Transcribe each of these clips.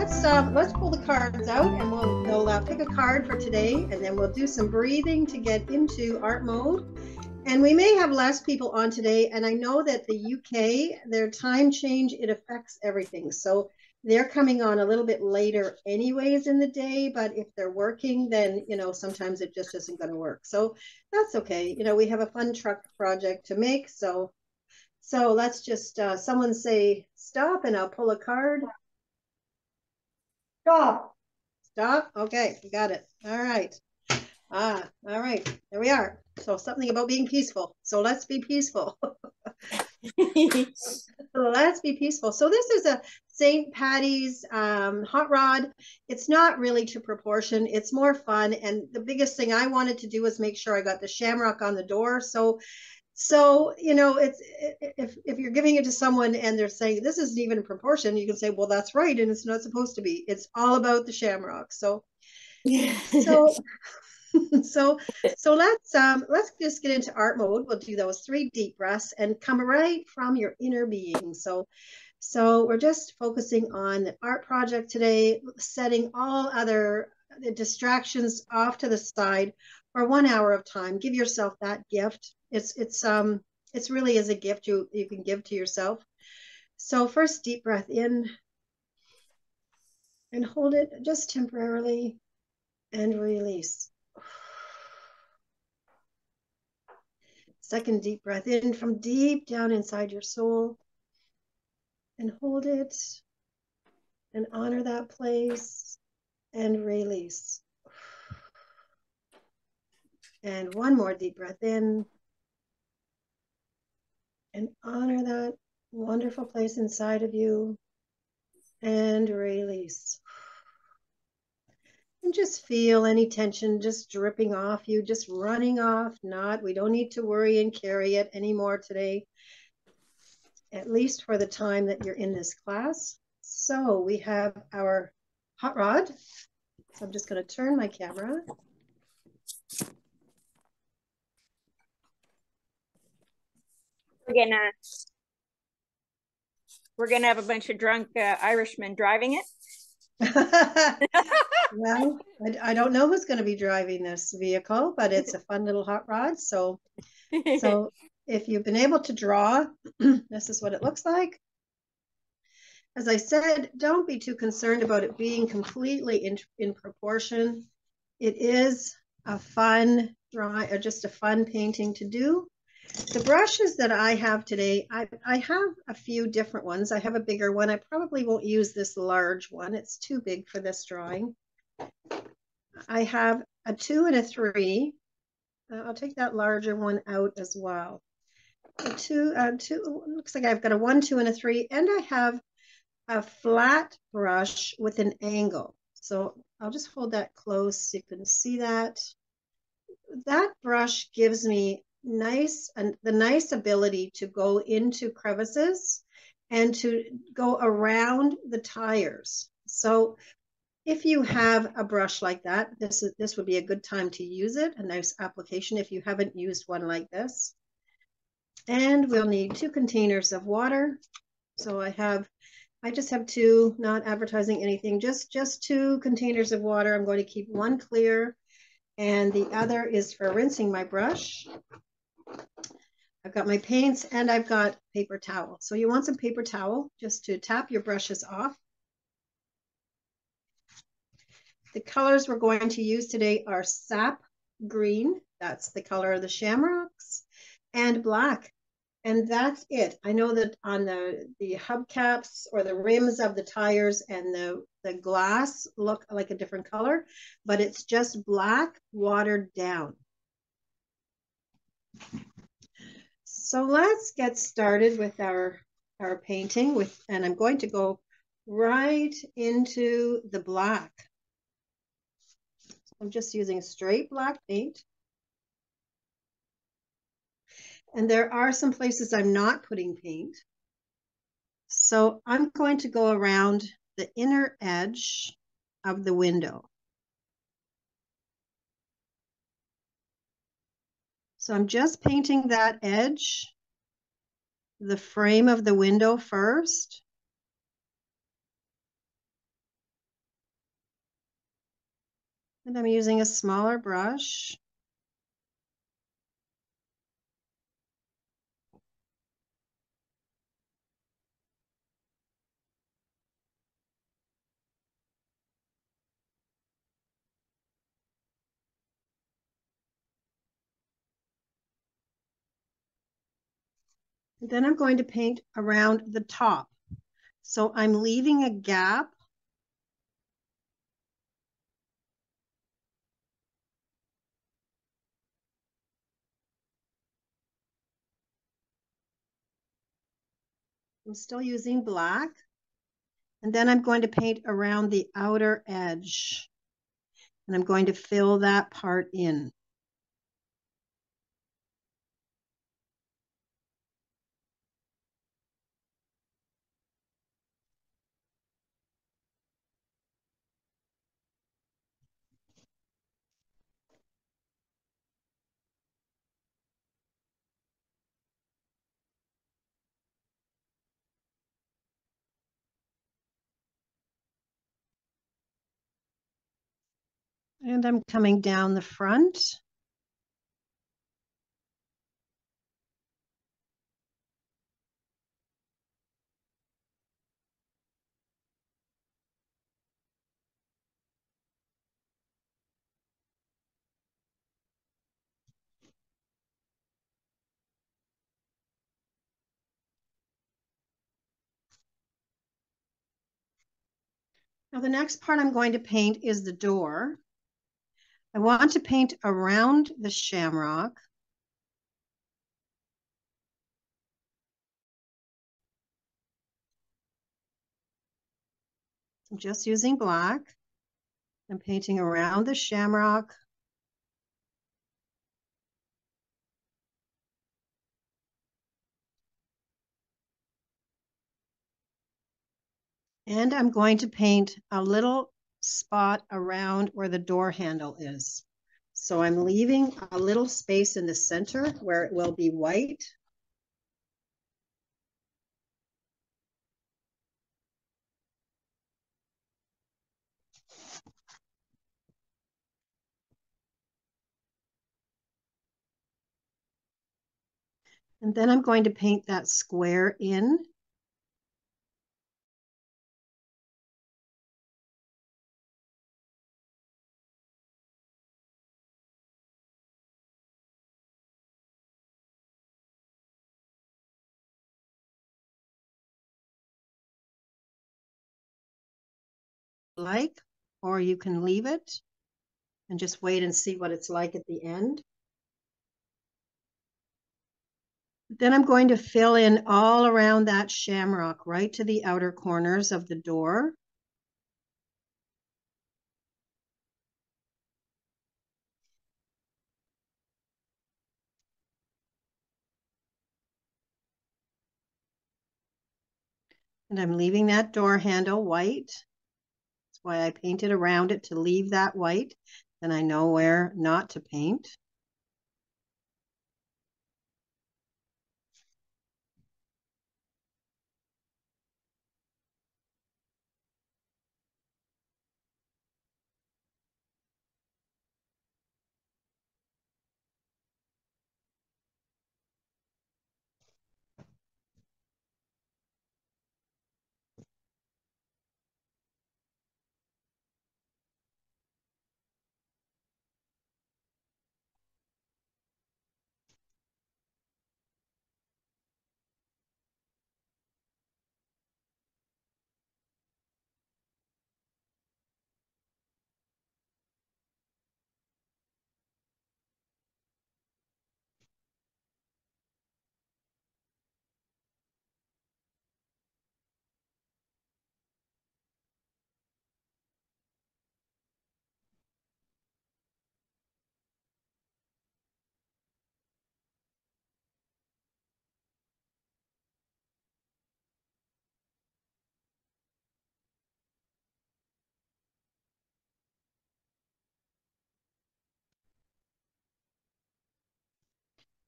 let's pull the cards out, and we'll pick a card for today, and then we'll do some breathing to get into art mode. And we may have less people on today, and I know that the UK, their time change, it affects everything. So they're coming on a little bit later anyways in the day, but if they're working, then, you know, sometimes it just isn't going to work. So that's okay. You know, we have a fun truck project to make. So let's just, someone say stop, and I'll pull a card. Stop. Stop. Okay, we got it. All right. All right. There we are. So something about being peaceful. So let's be peaceful. So let's be peaceful. So this is a St. Patty's hot rod. It's not really to proportion. It's more fun. And the biggest thing I wanted to do was make sure I got the shamrock on the door. So you know, if you're giving it to someone and they're saying this isn't even in proportion, you can say, well, that's right, and it's not supposed to be. It's all about the shamrock. So so let's just get into art mode. We'll do those 3 deep breaths and come right from your inner being. So we're just focusing on the art project today, setting all other distractions off to the side for 1 hour of time. Give yourself that gift. It's really is a gift you can give to yourself. So first, deep breath in and hold it just temporarily and release. Second, deep breath in from deep down inside your soul and hold it and honor that place and release. And one more deep breath in and honor that wonderful place inside of you and release. And just feel any tension just dripping off you, just running off. We don't need to worry and carry it anymore today, at least for the time that you're in this class. So we have our hot rod. So I'm just going to turn my camera. We're gonna have a bunch of drunk Irishmen driving it. Well, I don't know who's going to be driving this vehicle, but it's a fun little hot rod. So if you've been able to draw, this is what it looks like. As I said, don't be too concerned about it being completely in proportion. It is a fun drawing, or just a fun painting to do. The brushes that I have today, I have a few different ones. I have a bigger one. I probably won't use this large one. It's too big for this drawing. I have a 2 and a 3. I'll take that larger one out as well. Two, looks like I've got a 1, 2, and a 3, and I have a flat brush with an angle. So I'll just hold that close so you can see that. That brush gives me the nice ability to go into crevices and to go around the tires. So if you have a brush like that, this would be a good time to use it, a nice application if you haven't used one like this. And we'll need 2 containers of water. So I just have 2, not advertising anything, just 2 containers of water. I'm going to keep one clear, and the other is for rinsing my brush. I've got my paints, and I've got paper towel. So you want some paper towel just to tap your brushes off. The colors we're going to use today are sap green, that's the color of the shamrocks, and black. And that's it. I know that on the hubcaps or the rims of the tires and the glass look like a different color, but it's just black watered down. So let's get started with our painting and I'm going to go right into the black. I'm just using straight black paint. And there are some places I'm not putting paint. So I'm going to go around the inner edge of the window. So I'm just painting that edge, the frame of the window first. And I'm using a smaller brush. And then I'm going to paint around the top. So I'm leaving a gap. I'm still using black. And then I'm going to paint around the outer edge. And I'm going to fill that part in. And I'm coming down the front. Now the next part I'm going to paint is the door. I want to paint around the shamrock. I'm just using black. I'm painting around the shamrock. And I'm going to paint a little spot around where the door handle is. So I'm leaving a little space in the center where it will be white. And then I'm going to paint that square in. Like, or you can leave it and just wait and see what it's like at the end. Then I'm going to fill in all around that shamrock, right to the outer corners of the door. And I'm leaving that door handle white. That's why I painted around it, to leave that white. Then I know where not to paint.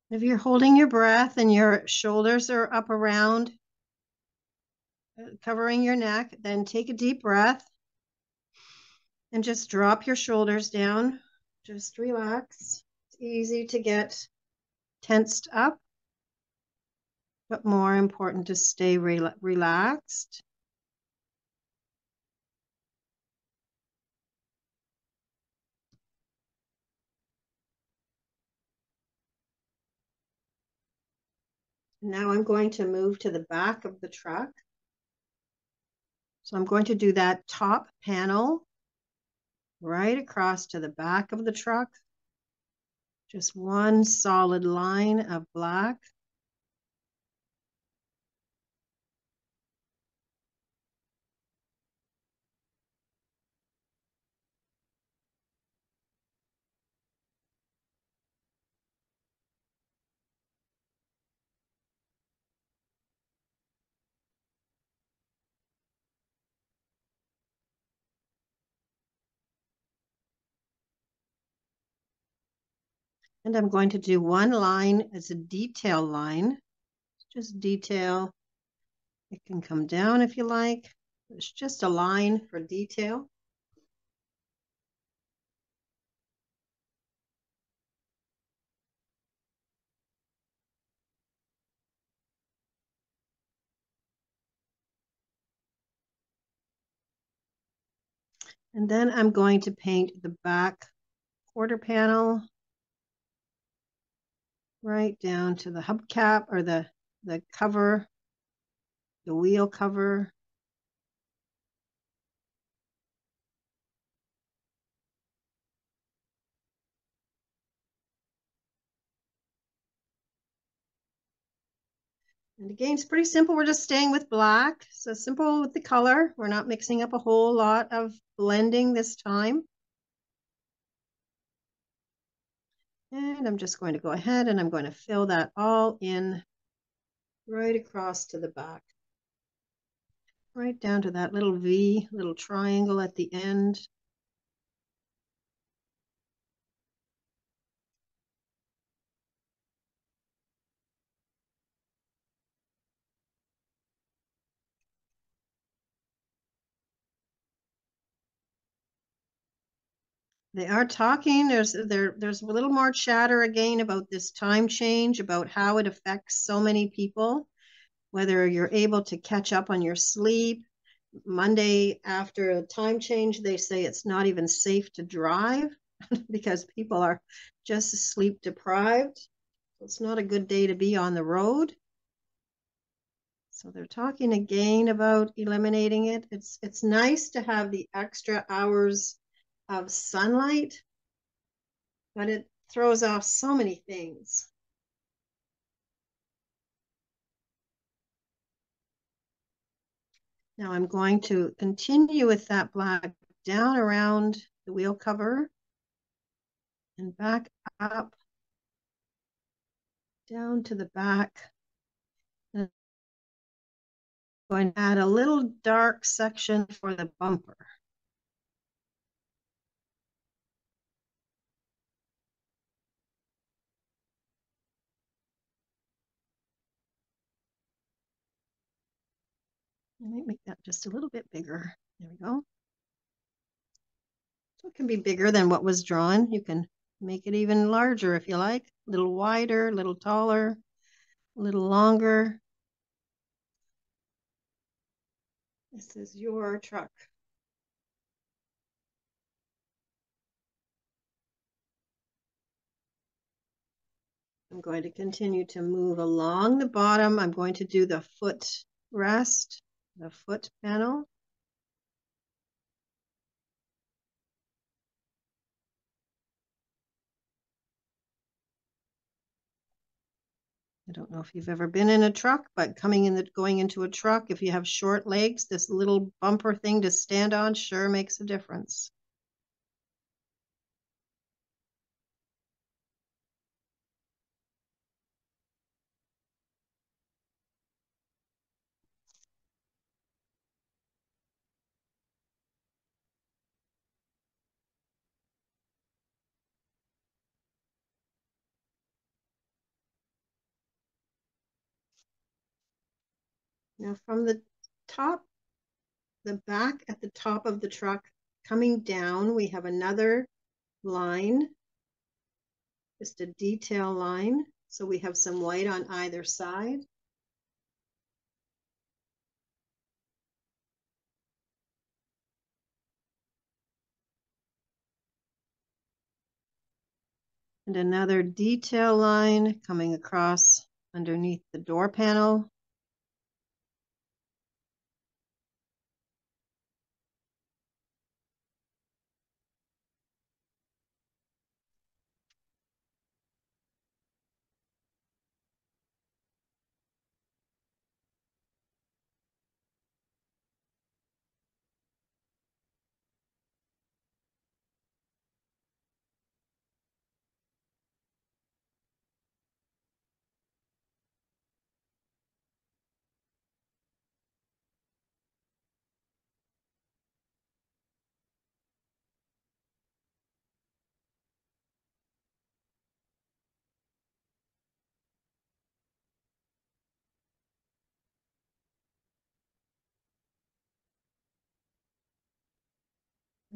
If you're holding your breath and your shoulders are up around, covering your neck, then take a deep breath. And just drop your shoulders down. Just relax. It's easy to get tensed up, but more important to stay relaxed. Now I'm going to move to the back of the truck. So I'm going to do that top panel right across to the back of the truck. Just one solid line of black. And I'm going to do one line as a detail line. Just detail. It can come down if you like. It's just a line for detail. And then I'm going to paint the back quarter panel right down to the hubcap or the cover, the wheel cover. And again, it's pretty simple. We're just staying with black. So simple with the color. We're not mixing up a whole lot of blending this time. And I'm just going to go ahead and I'm going to fill that all in right across to the back. Right down to that little V, little triangle at the end. They are talking. There's a little more chatter again about this time change, about how it affects so many people, whether you're able to catch up on your sleep. Monday after a time change, they say it's not even safe to drive because people are just sleep deprived. It's not a good day to be on the road. So they're talking again about eliminating it. It's nice to have the extra hours of sunlight, but it throws off so many things. Now I'm going to continue with that black down around the wheel cover and back up down to the back. And I'm going to add a little dark section for the bumper. Let me make that just a little bit bigger. There we go. So it can be bigger than what was drawn. You can make it even larger if you like, a little wider, a little taller, a little longer. This is your truck. I'm going to continue to move along the bottom. I'm going to do the foot rest, the foot panel. I don't know if you've ever been in a truck, but going into a truck, if you have short legs, this little bumper thing to stand on sure makes a difference. Now from the top, the back at the top of the truck coming down, we have another line, just a detail line. So we have some white on either side. And another detail line coming across underneath the door panel.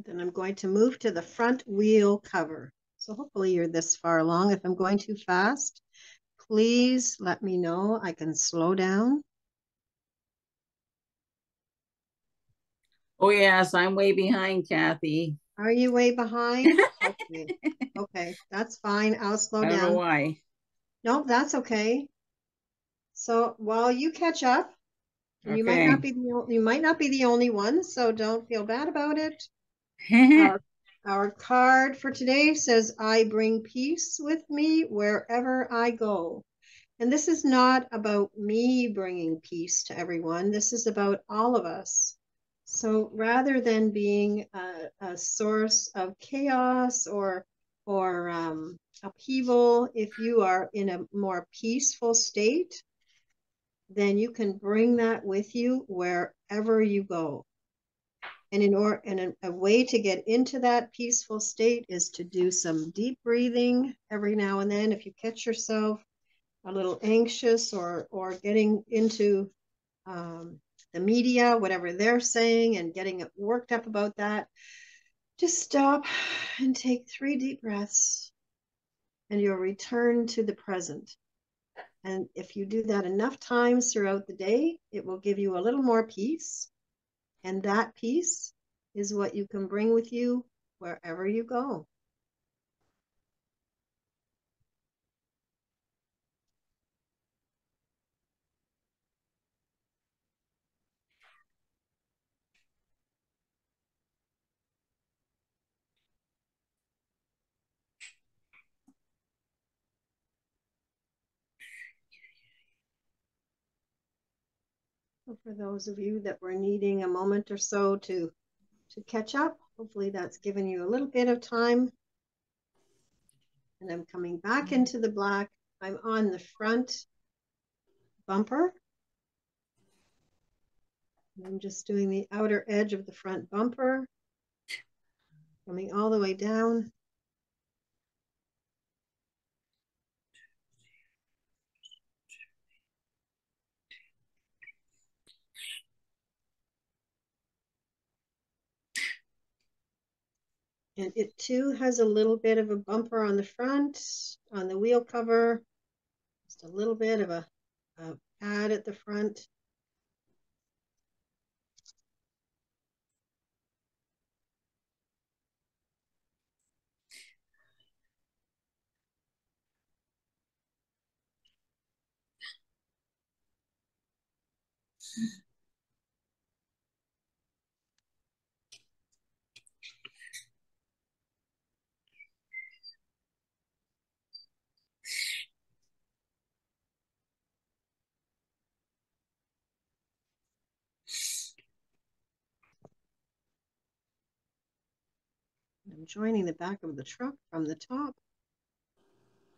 Then I'm going to move to the front wheel cover. So hopefully you're this far along. If I'm going too fast, please let me know. I can slow down. Oh, yes, I'm way behind, Cathy. Are you way behind? Okay. Okay, that's fine. I'll slow down. I don't know why. Nope, that's okay. So while you catch up, and you might Okay. not be the only one, so don't feel bad about it. Our card for today says, I bring peace with me wherever I go. And this is not about me bringing peace to everyone. This is about all of us. So rather than being a source of chaos or upheaval, if you are in a more peaceful state, then you can bring that with you wherever you go. And a way to get into that peaceful state is to do some deep breathing every now and then. If you catch yourself a little anxious or getting into the media, whatever they're saying, and getting worked up about that, just stop and take 3 deep breaths, and you'll return to the present. And if you do that enough times throughout the day, it will give you a little more peace. And that peace is what you can bring with you wherever you go. So for those of you that were needing a moment or so to catch up, hopefully that's given you a little bit of time. And I'm coming back into the black. I'm on the front bumper. And I'm just doing the outer edge of the front bumper, coming all the way down. And it too has a little bit of a bumper on the front, on the wheel cover, just a little bit of a pad at the front. I'm joining the back of the truck from the top.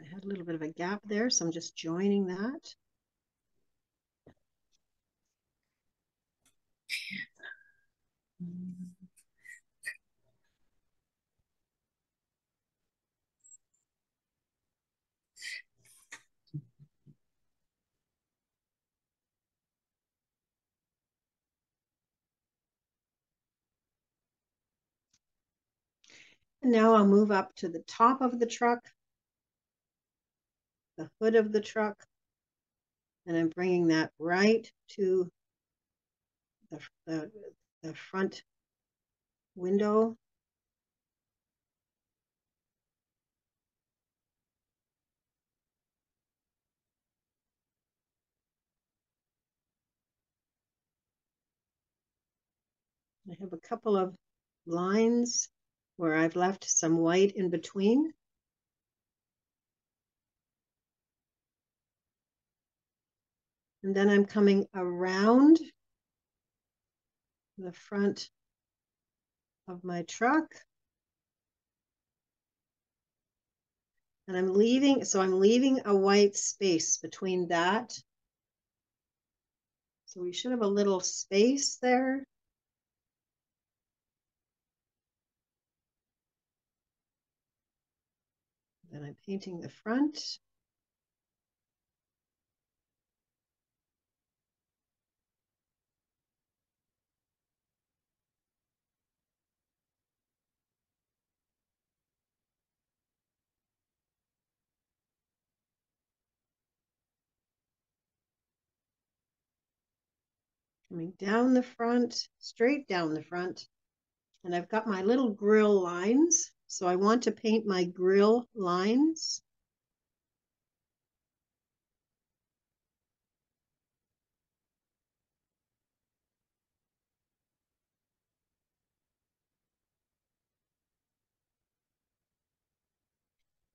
I had a little bit of a gap there, so I'm just joining that. And now I'll move up to the top of the truck, the hood of the truck, and I'm bringing that right to the front window. I have a couple of lines where I've left some white in between. And then I'm coming around the front of my truck. And I'm leaving a white space between that. So we should have a little space there. Then I'm painting the front. Coming down the front, straight down the front. And I've got my little grill lines. So I want to paint my grill lines.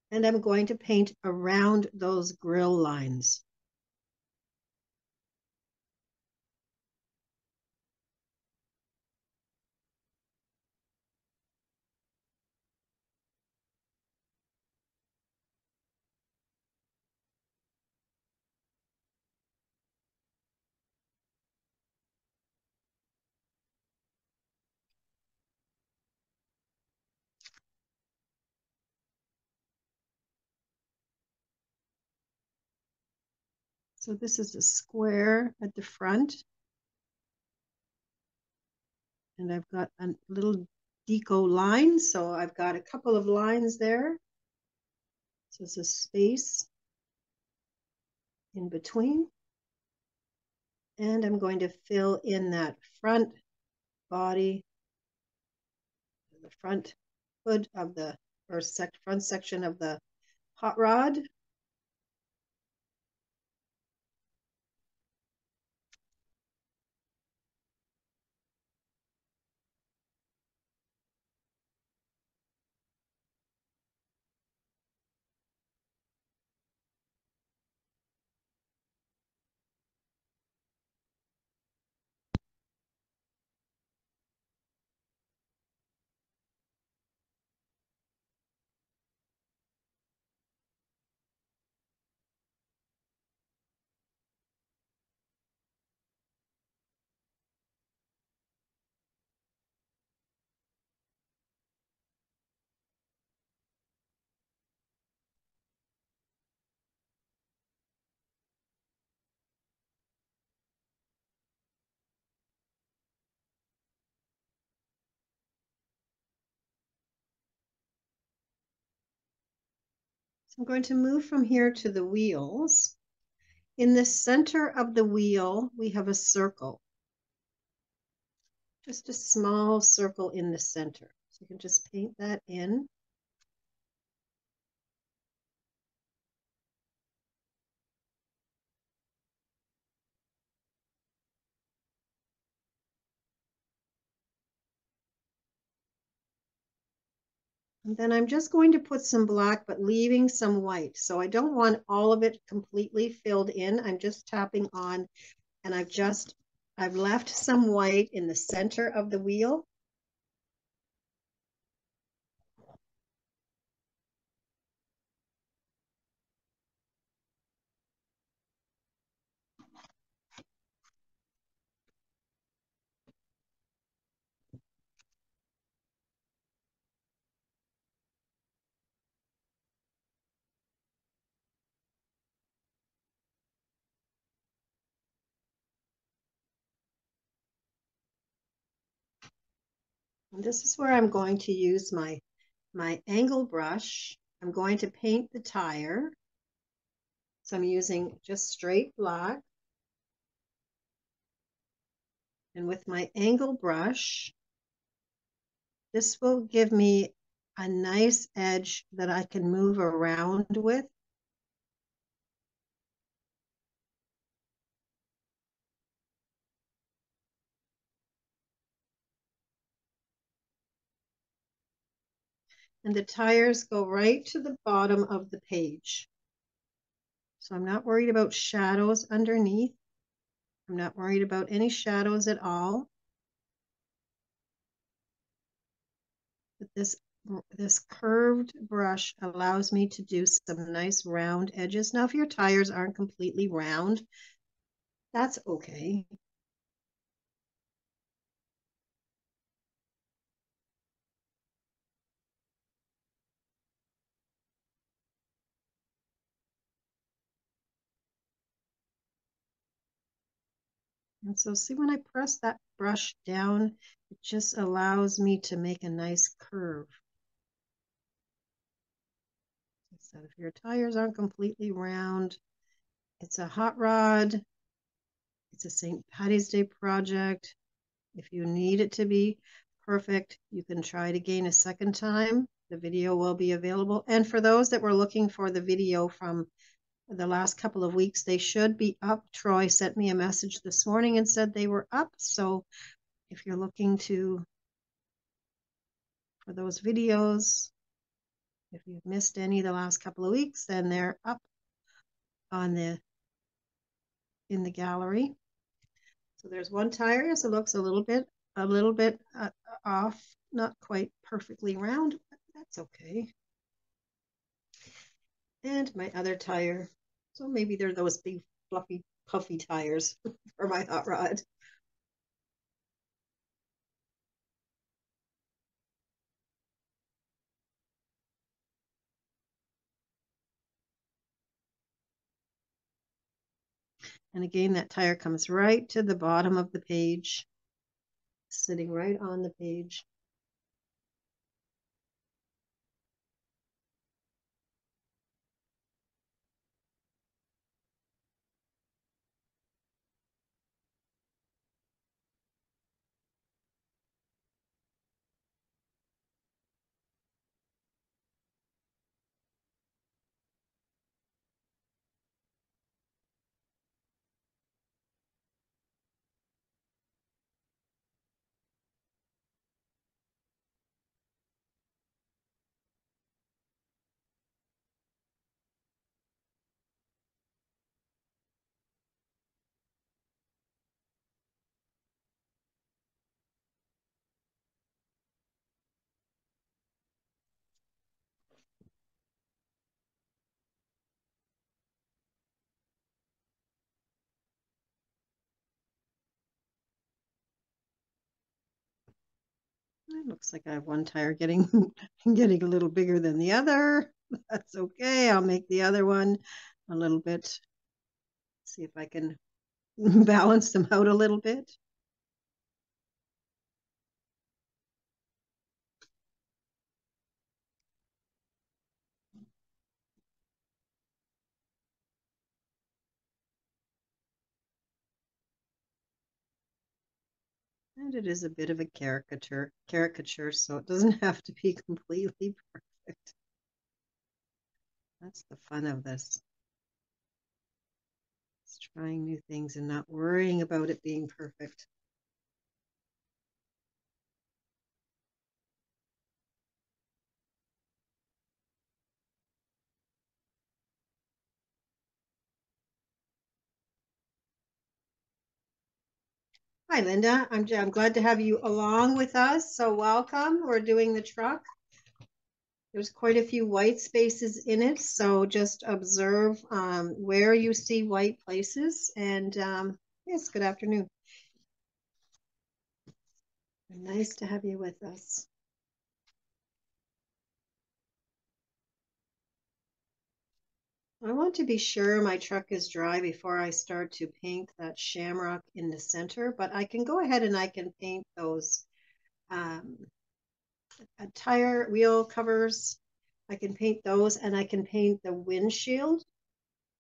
And I'm going to paint around those grill lines. So this is a square at the front. And I've got a little deco line. So I've got a couple of lines there. So it's a space in between. And I'm going to fill in that front body, the front hood of the, or front section of the hot rod. So I'm going to move from here to the wheels. In the center of the wheel, we have a circle. Just a small circle in the center. So you can just paint that in. And then I'm just going to put some black, but leaving some white. So I don't want all of it completely filled in. I'm just tapping on, and I've left some white in the center of the wheel. And this is where I'm going to use my my angle brush, I'm going to paint the tire. So I'm using just straight black. And with my angle brush, this will give me a nice edge that I can move around with. And the tires go right to the bottom of the page. So I'm not worried about shadows underneath. I'm not worried about any shadows at all. But this curved brush allows me to do some nice round edges. Now, if your tires aren't completely round, that's okay. And so see, when I press that brush down, it just allows me to make a nice curve. So if your tires aren't completely round, it's a hot rod. It's a St. Patty's Day project. If you need it to be perfect, you can try it again a second time. The video will be available. And for those that were looking for the video from the last couple of weeks, they should be up. Troy sent me a message this morning and said they were up. So if you're looking for those videos, if you've missed any the last couple of weeks, then they're up on in the gallery. So there's one tire, so it looks a little bit off, not quite perfectly round, but that's okay. And my other tire, so maybe they're those big fluffy puffy tires for my hot rod. And again, that tire comes right to the bottom of the page, sitting right on the page. It looks like I have one tire getting a little bigger than the other. That's okay. I'll make the other one a little bit, see if I can balance them out a little bit. And it is a bit of a caricature, so it doesn't have to be completely perfect. That's the fun of this. It's trying new things and not worrying about it being perfect. Hi, Linda. I'm glad to have you along with us. So welcome. We're doing the truck. There's quite a few white spaces in it, so just observe where you see white places. And yes, good afternoon. Nice to have you with us. I want to be sure my truck is dry before I start to paint that shamrock in the center, but I can go ahead and I can paint those tire wheel covers. I can paint those, and I can paint the windshield,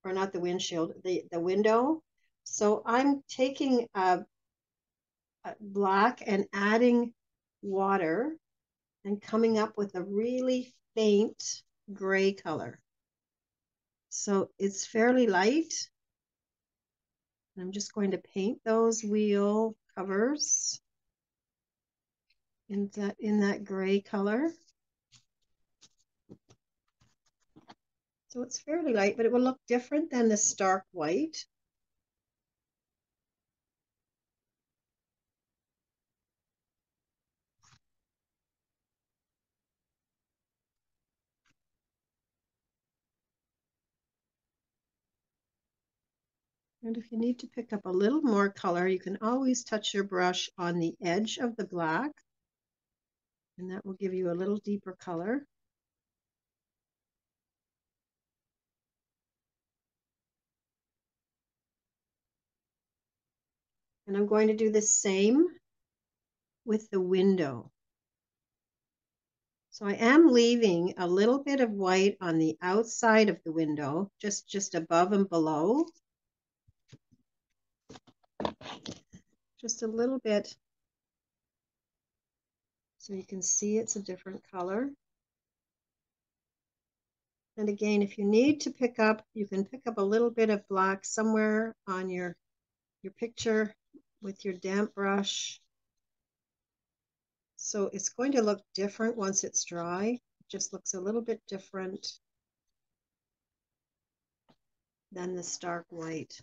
or not the windshield, the window. So I'm taking a black and adding water and coming up with a really faint gray color. So it's fairly light. I'm just going to paint those wheel covers in that gray color. So it's fairly light, but it will look different than the stark white. And if you need to pick up a little more color, you can always touch your brush on the edge of the black, and that will give you a little deeper color. And I'm going to do the same with the window. So I am leaving a little bit of white on the outside of the window, just above and below. Just a little bit, so you can see it's a different color. And again, if you need to pick up, you can pick up a little bit of black somewhere on your picture with your damp brush. So it's going to look different once it's dry. It just looks a little bit different than the stark white.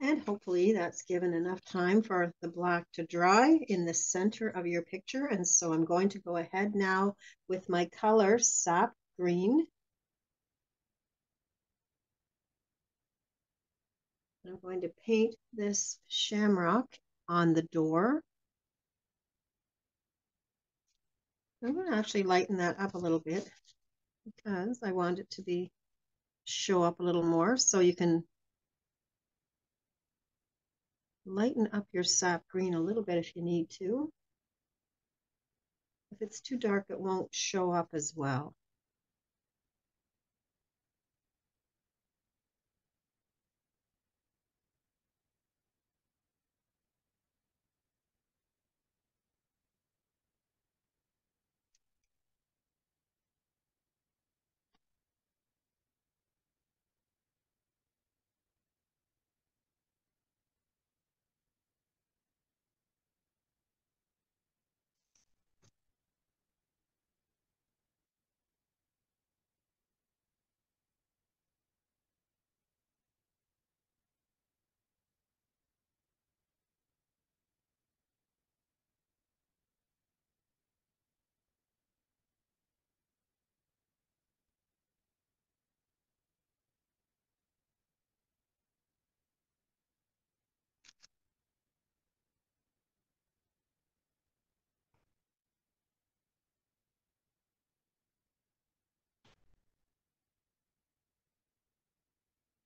And hopefully that's given enough time for the black to dry in the center of your picture. And so I'm going to go ahead now with my color, sap green. I'm going to paint this shamrock on the door. I'm going to actually lighten that up a little bit because I want it to show up a little more. So you can lighten up your sap green a little bit if you need to. If it's too dark, it won't show up as well.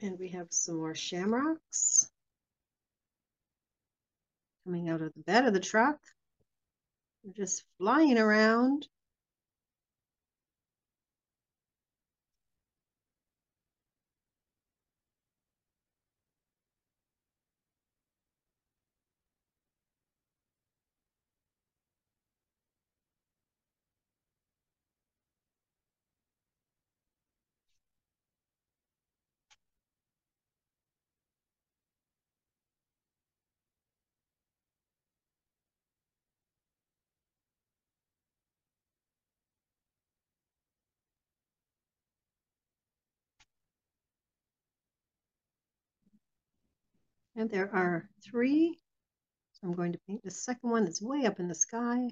And we have some more shamrocks coming out of the bed of the truck. They're just flying around. And there are three. So I'm going to paint the second one that's way up in the sky.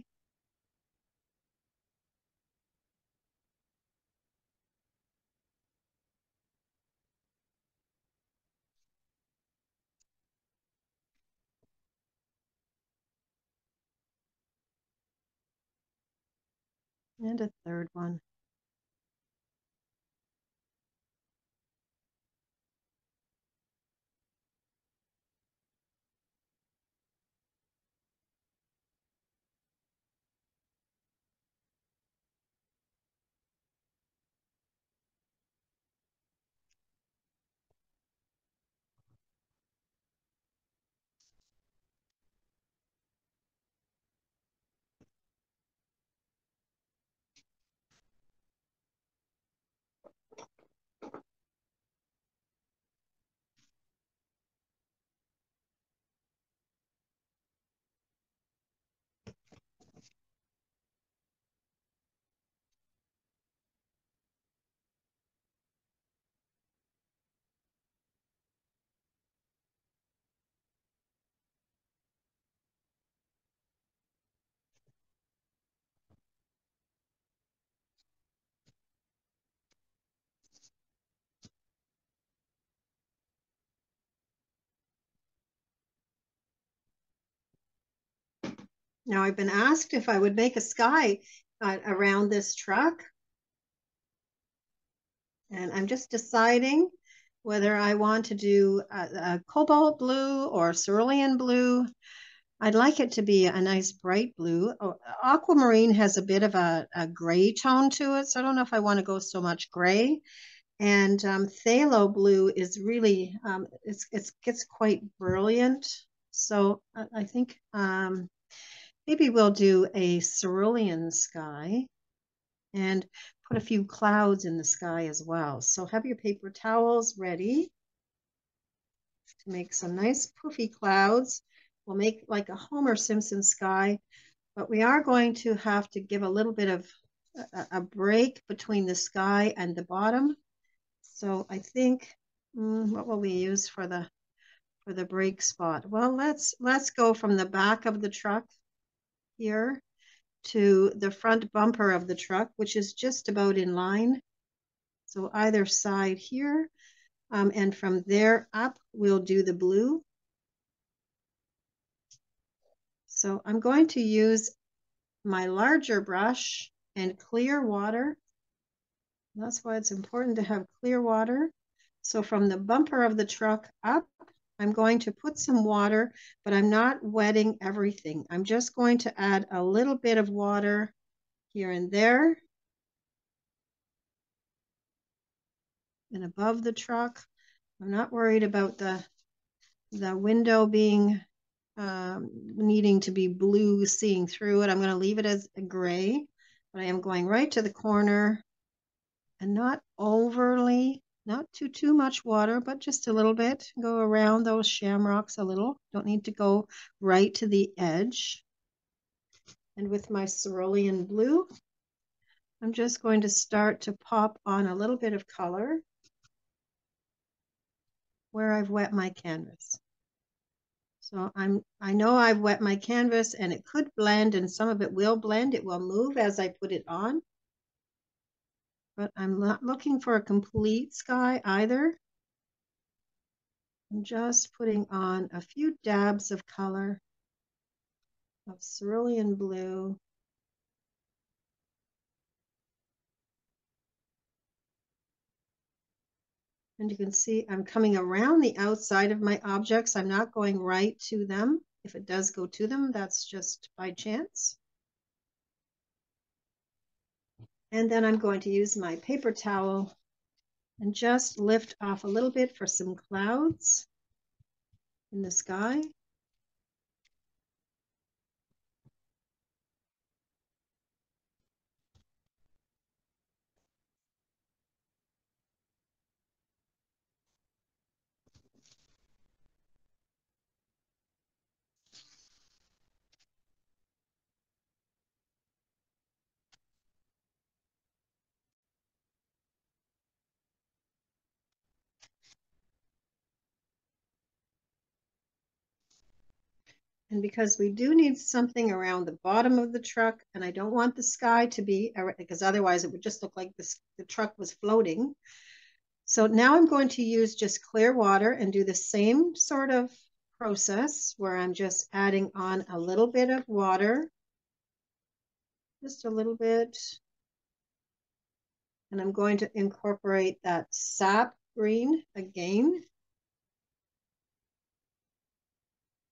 And a third one. Now I've been asked if I would make a sky around this truck. And I'm just deciding whether I want to do a cobalt blue or cerulean blue. I'd like it to be a nice bright blue. Oh, aquamarine has a bit of a gray tone to it, so I don't know if I want to go so much gray. And phthalo blue is really, it gets quite brilliant. So I think maybe we'll do a cerulean sky and put a few clouds in the sky as well. So have your paper towels ready to make some nice poofy clouds. We'll make like a Homer Simpson sky, but we are going to have to give a little bit of a break between the sky and the bottom. So I think, what will we use for the break spot? Well, let's go from the back of the truck here to the front bumper of the truck, which is just about in line. So either side here, and from there up, we'll do the blue. So I'm going to use my larger brush and clear water. That's why it's important to have clear water. So from the bumper of the truck up, I'm going to put some water, but I'm not wetting everything. I'm just going to add a little bit of water here and there. And above the truck, I'm not worried about the window being needing to be blue, seeing through it. I'm going to leave it as a gray, but I am going right to the corner and not overly, not too much water, but just a little bit. Go around those shamrocks a little. Don't need to go right to the edge. And with my cerulean blue, I'm just going to start to pop on a little bit of color where I've wet my canvas. So I know I've wet my canvas and it could blend, and some of it will blend. It will move as I put it on. But I'm not looking for a complete sky either. I'm just putting on a few dabs of color of cerulean blue. And you can see I'm coming around the outside of my objects. I'm not going right to them. If it does go to them, that's just by chance. And then I'm going to use my paper towel and just lift off a little bit for some clouds in the sky. And because we do need something around the bottom of the truck, and I don't want the sky to be, because otherwise it would just look like the truck was floating. So now I'm going to use just clear water and do the same sort of process where I'm just adding on a little bit of water, just a little bit, And I'm going to incorporate that sap green again.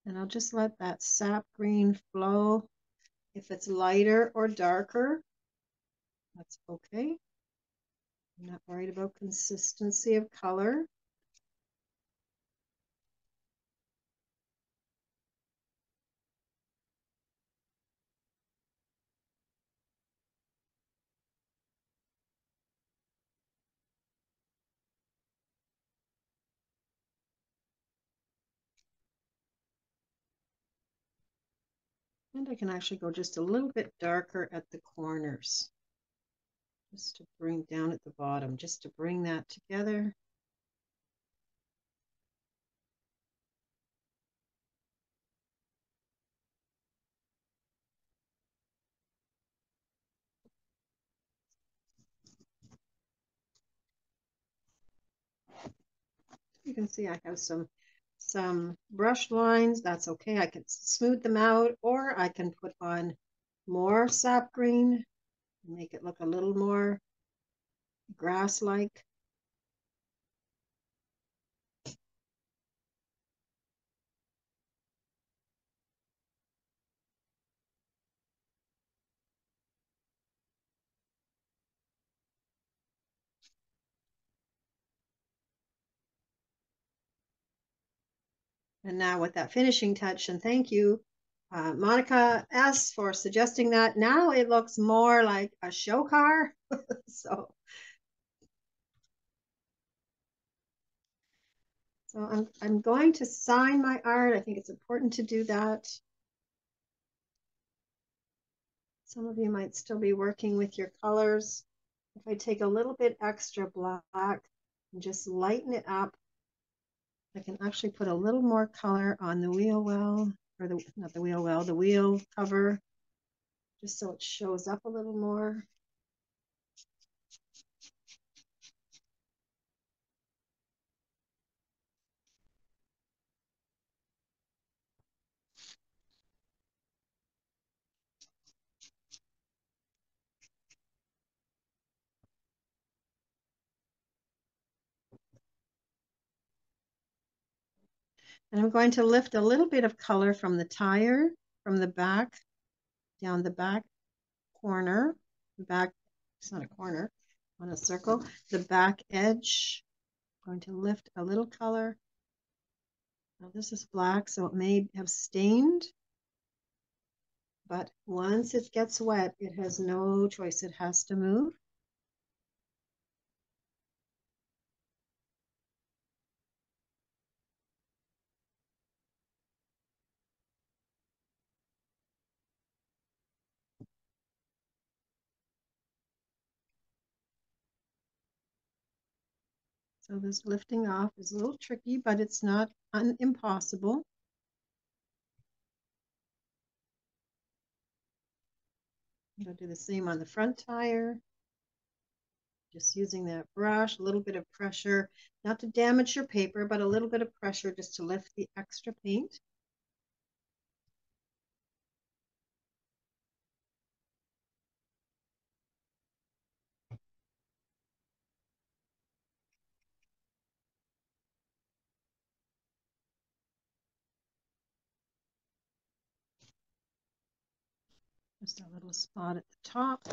And I'll just let that sap green flow. If it's lighter or darker, that's okay. I'm not worried about consistency of color. And I can actually go just a little bit darker at the corners, just to bring down at the bottom, just to bring that together. You can see I have some brush lines. That's okay. I can smooth them out, or I can put on more sap green and make it look a little more grass-like. And now with that finishing touch, and thank you, Monica S, for suggesting that. Now it looks more like a show car. So I'm going to sign my art. I think it's important to do that. Some of you might still be working with your colors. If I take a little bit extra black and just lighten it up, I can actually put a little more color on the wheel well, or not the wheel well, the wheel cover, just so it shows up a little more. And I'm going to lift a little bit of color from the tire, from the back, down the back corner, the back, it's not a corner, on a circle, the back edge. I'm going to lift a little color. Now this is black, so it may have stained, but once it gets wet, it has no choice. It has to move. So this lifting off is a little tricky, but it's not impossible. I'm going to do the same on the front tire. Just using that brush, a little bit of pressure, not to damage your paper, but a little bit of pressure just to lift the extra paint. Just a little spot at the top.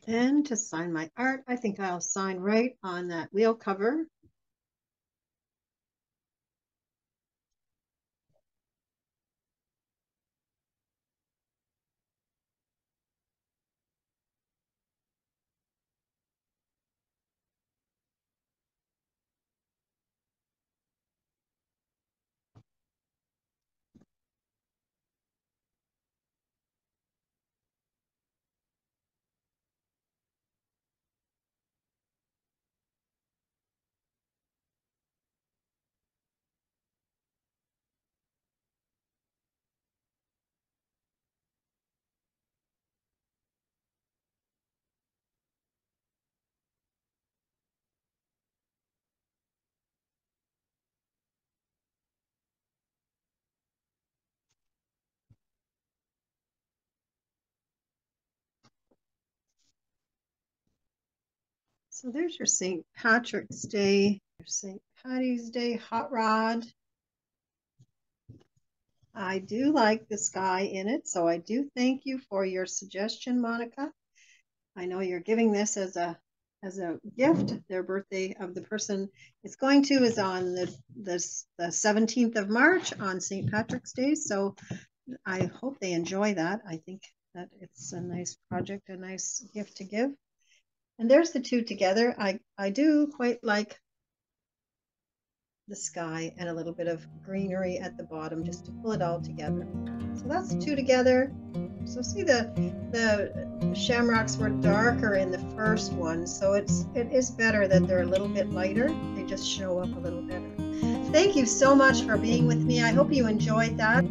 And to sign my art, I think I'll sign right on that wheel cover. So there's your St. Patrick's Day, your St. Patty's Day hot rod. I do like the sky in it, so I do thank you for your suggestion, Monica. I know you're giving this as a gift. Their birthday of the person it's going to is on the 17th of March on St. Patrick's Day. So I hope they enjoy that. I think that it's a nice project, a nice gift to give. And there's the two together. I do quite like the sky and a little bit of greenery at the bottom just to pull it all together. So that's the two together. So see the shamrocks were darker in the first one, so it is better that they're a little bit lighter. They just show up a little better. Thank you so much for being with me. I hope you enjoyed that.